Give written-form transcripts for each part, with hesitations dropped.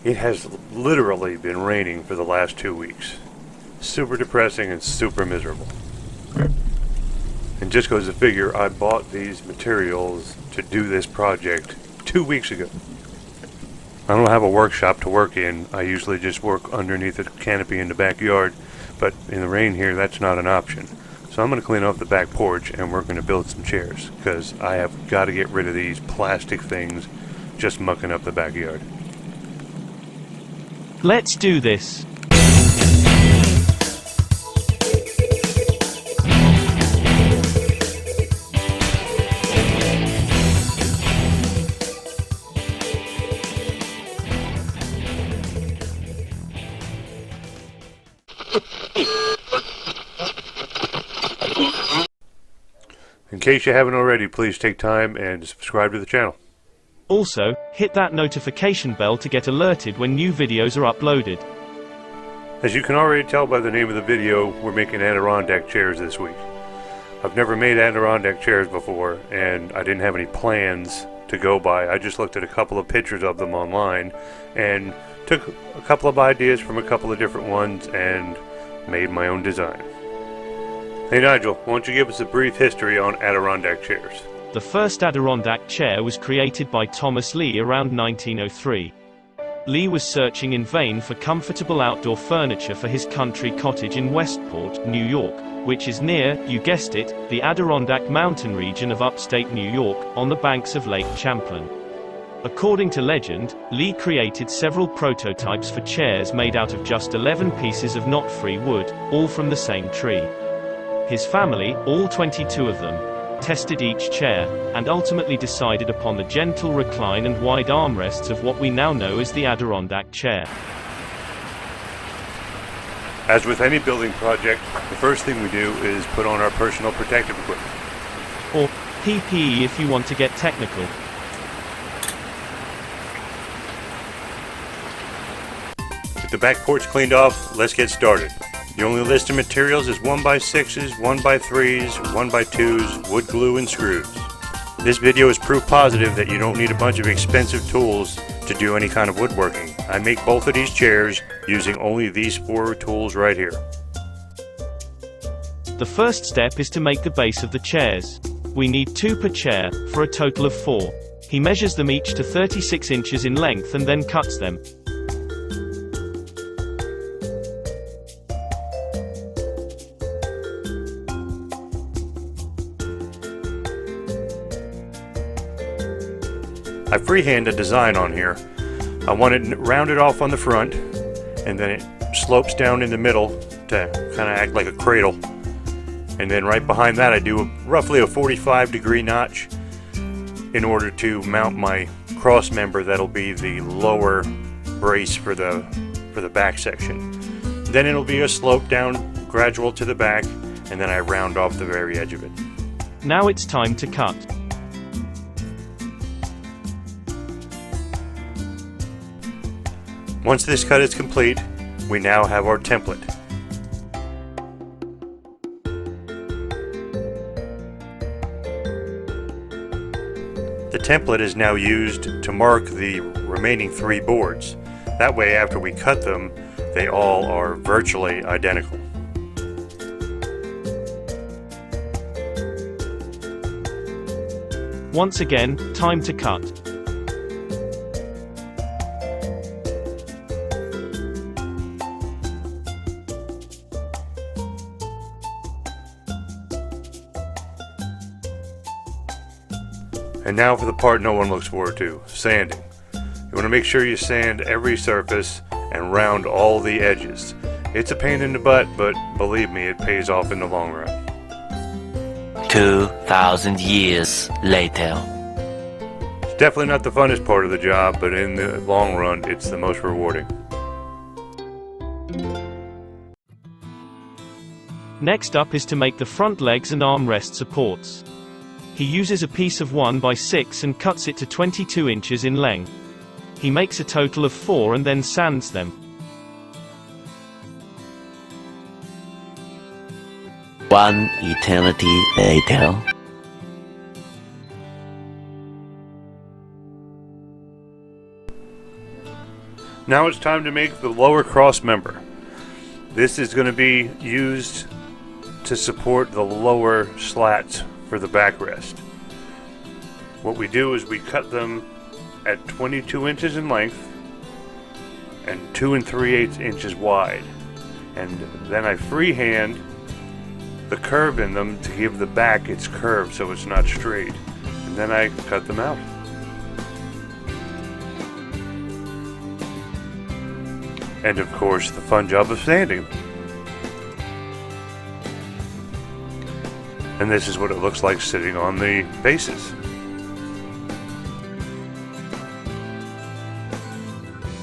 It has literally been raining for the last 2 weeks. Super depressing and super miserable. And just goes to figure, I bought these materials to do this project 2 weeks ago. I don't have a workshop to work in. I usually just work underneath a canopy in the backyard, but in the rain here, that's not an option. So I'm going to clean off the back porch and we're going to build some chairs, because I have got to get rid of these plastic things just mucking up the backyard. Let's do this. In case you haven't already, please take time and subscribe to the channel. Also, hit that notification bell to get alerted when new videos are uploaded. As you can already tell by the name of the video, we're making Adirondack chairs this week. I've never made Adirondack chairs before, and I didn't have any plans to go by. I just looked at a couple of pictures of them online and took a couple of ideas from a couple of different ones and made my own design. Hey Nigel, why don't you give us a brief history on Adirondack chairs? The first Adirondack chair was created by Thomas Lee around 1903. Lee was searching in vain for comfortable outdoor furniture for his country cottage in Westport, New York, which is near, you guessed it, the Adirondack mountain region of upstate New York, on the banks of Lake Champlain. According to legend, Lee created several prototypes for chairs made out of just 11 pieces of knot-free wood, all from the same tree. His family, all 22 of them, tested each chair, and ultimately decided upon the gentle recline and wide armrests of what we now know as the Adirondack chair. As with any building project, the first thing we do is put on our personal protective equipment. Or PPE if you want to get technical. With the back porch cleaned off, let's get started. The only list of materials is 1x6s, 1x3s, 1x2s, wood glue, and screws. This video is proof positive that you don't need a bunch of expensive tools to do any kind of woodworking. I make both of these chairs using only these 4 tools right here. The first step is to make the base of the chairs. We need 2 per chair, for a total of 4. He measures them each to 36 inches in length and then cuts them. I freehand a design on here. I want it rounded off on the front, and then it slopes down in the middle to kind of act like a cradle. And then right behind that I do roughly a 45-degree notch in order to mount my cross member that'll be the lower brace for the back section. Then it'll be a slope down gradual to the back, and then I round off the very edge of it. Now it's time to cut. Once this cut is complete, we now have our template. The template is now used to mark the remaining 3 boards. That way, after we cut them, they all are virtually identical. Once again, time to cut. And now for the part no one looks forward to, sanding. You want to make sure you sand every surface and round all the edges. It's a pain in the butt, but believe me, it pays off in the long run. 2,000 years later. It's definitely not the funnest part of the job, but in the long run, it's the most rewarding. Next up is to make the front legs and armrest supports. He uses a piece of 1x6 and cuts it to 22 inches in length. He makes a total of 4 and then sands them. One eternity later. Now it's time to make the lower cross member. This is going to be used to support the lower slats for the backrest. What we do is we cut them at 22 inches in length and 2 3/8 inches wide. And then I freehand the curve in them to give the back its curve so it's not straight. And then I cut them out. And of course, the fun job of sanding. And this is what it looks like sitting on the bases.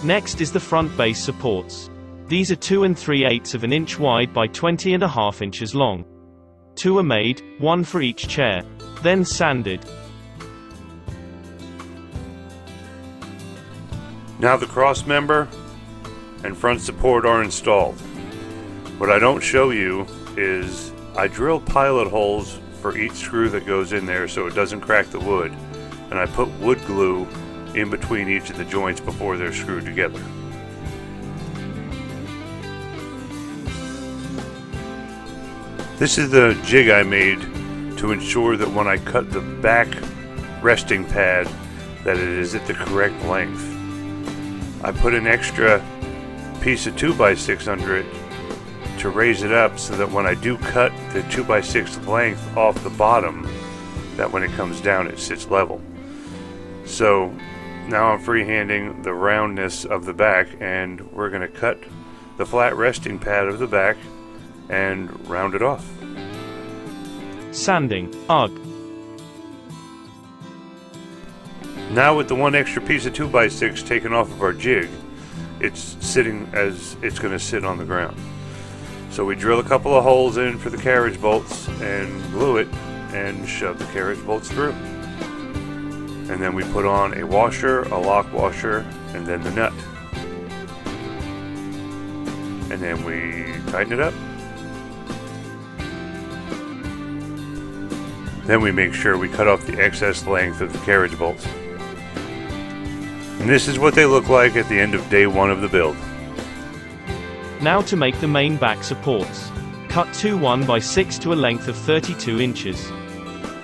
Next is the front base supports. These are 2 3/8 of an inch wide by 20.5 inches long. 2 are made, 1 for each chair, then sanded. Now the cross member and front support are installed. What I don't show you is I drill pilot holes for each screw that goes in there so it doesn't crack the wood, and I put wood glue in between each of the joints before they're screwed together. This is the jig I made to ensure that when I cut the back resting pad that it is at the correct length. I put an extra piece of 2x6 under it to raise it up so that when I do cut the 2x6 length off the bottom, that when it comes down it sits level. So now I'm freehanding the roundness of the back, and we're going to cut the flat resting pad of the back and round it off. Sanding. Ugh. Now with the one extra piece of 2x6 taken off of our jig, it's sitting as it's going to sit on the ground. So we drill a couple of holes in for the carriage bolts and glue it and shove the carriage bolts through. And then we put on a washer, a lock washer, and then the nut. And then we tighten it up. Then we make sure we cut off the excess length of the carriage bolts. And this is what they look like at the end of day 1 of the build. Now to make the main back supports. Cut 2 1x6 to a length of 32 inches.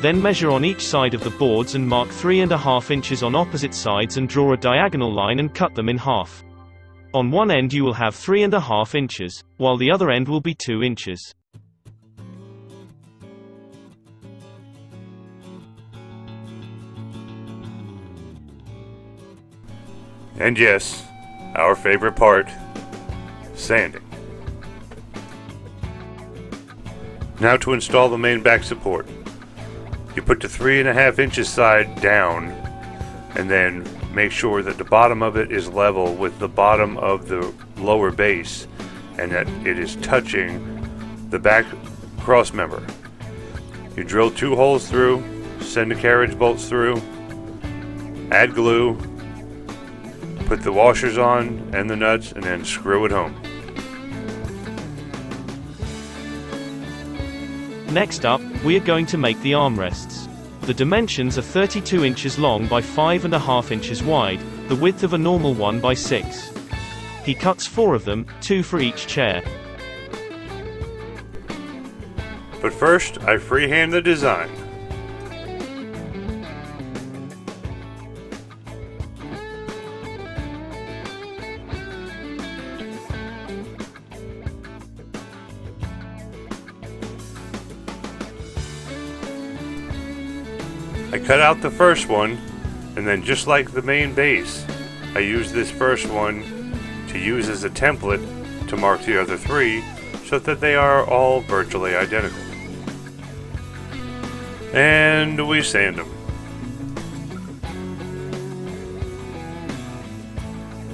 Then measure on each side of the boards and mark 3.5 inches on opposite sides and draw a diagonal line and cut them in half. On one end you will have 3.5 inches, while the other end will be 2 inches. And yes, our favorite part, sanding. Now to install the main back support. You put the 3.5 inches side down and then make sure that the bottom of it is level with the bottom of the lower base and that it is touching the back cross member. You drill 2 holes through, send the carriage bolts through, add glue, put the washers on and the nuts, and then screw it home. Next up, we are going to make the armrests. The dimensions are 32 inches long by 5.5 inches wide, the width of a normal 1x6. He cuts 4 of them, 2 for each chair. But first, I freehand the design. I cut out the first one, and then just like the main base, I use this first one to use as a template to mark the other 3 so that they are all virtually identical. And we sand them.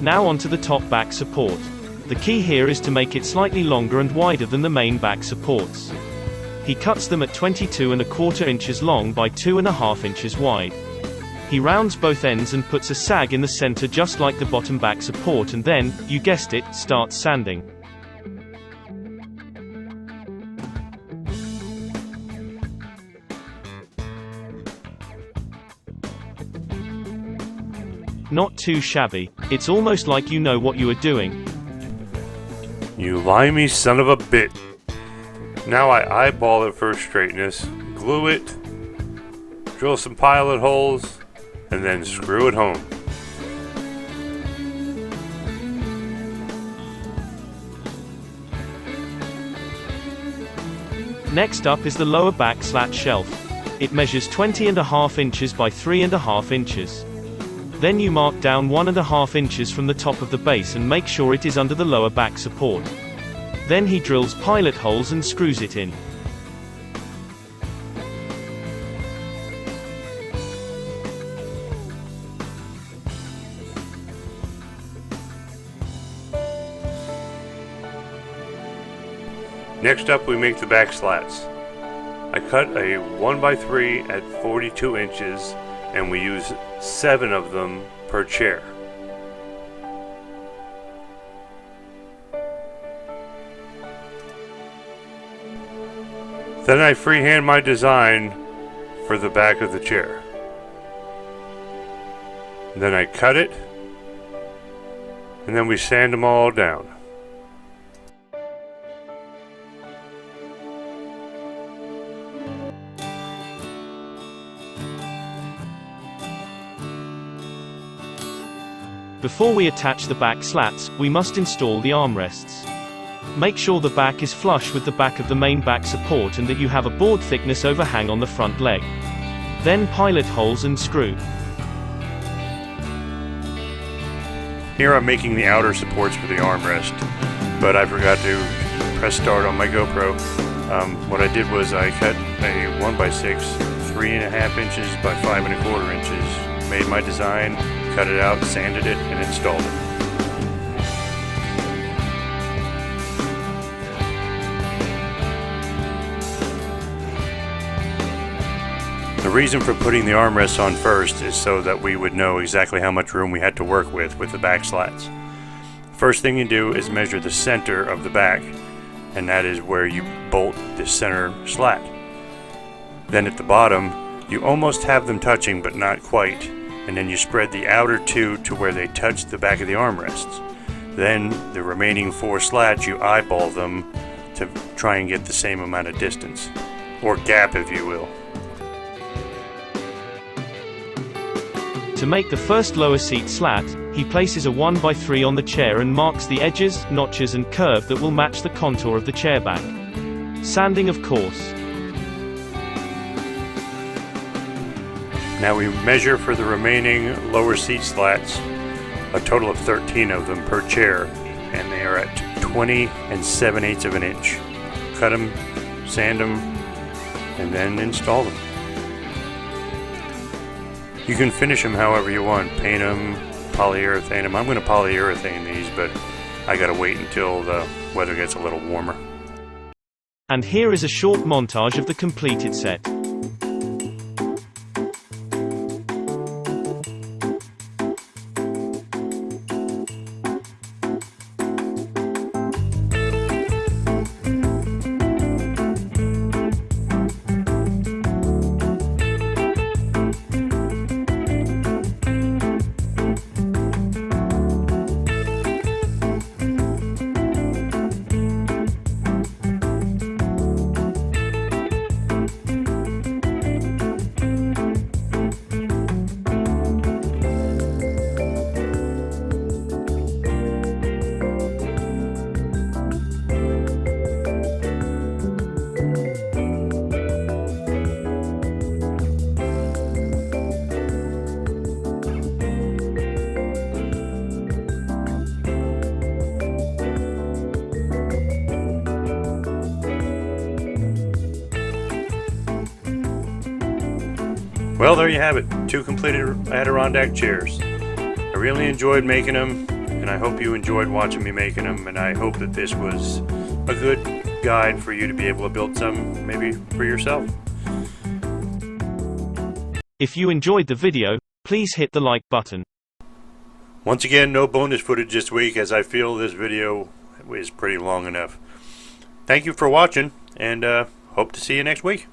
Now onto the top back support. The key here is to make it slightly longer and wider than the main back supports. He cuts them at 22.25 inches long by 2.5 inches wide. He rounds both ends and puts a sag in the center just like the bottom back support, and then, you guessed it, starts sanding. Not too shabby, it's almost like you know what you are doing. You limey son of a bit. Now I eyeball it for straightness, glue it, drill some pilot holes, and then screw it home. Next up is the lower back slat shelf. It measures 20.5 inches by 3.5 inches. Then you mark down 1.5 inches from the top of the base and make sure it is under the lower back support. Then he drills pilot holes and screws it in. Next up, we make the back slats. I cut a 1x3 at 42 inches, and we use 7 of them per chair. Then I freehand my design for the back of the chair. Then I cut it, and then we sand them all down. Before we attach the back slats, we must install the armrests. Make sure the back is flush with the back of the main back support and that you have a board thickness overhang on the front leg. Then pilot holes and screw. Here I'm making the outer supports for the armrest, but I forgot to press start on my GoPro. What I did was I cut a 1x6, 3.5 inches by 5.25 inches, made my design, cut it out, sanded it, and installed it. The reason for putting the armrests on first is so that we would know exactly how much room we had to work with the back slats. First thing you do is measure the center of the back, and that is where you bolt the center slat. Then at the bottom, you almost have them touching but not quite, and then you spread the outer two to where they touch the back of the armrests. Then the remaining 4 slats, you eyeball them to try and get the same amount of distance, or gap if you will. To make the first lower seat slat, he places a 1x3 on the chair and marks the edges, notches and curve that will match the contour of the chair back. Sanding of course. Now we measure for the remaining lower seat slats, a total of 13 of them per chair, and they are at 20 7/8 of an inch. Cut them, sand them, and then install them. You can finish them however you want, paint them, polyurethane them. I'm going to polyurethane these, but I gotta wait until the weather gets a little warmer. And here is a short montage of the completed set. Well, there you have it, 2 completed Adirondack chairs. I really enjoyed making them, and I hope you enjoyed watching me making them, and I hope that this was a good guide for you to be able to build some, maybe for yourself. If you enjoyed the video, please hit the like button. Once again, no bonus footage this week, as I feel this video is pretty long enough. Thank you for watching, and hope to see you next week.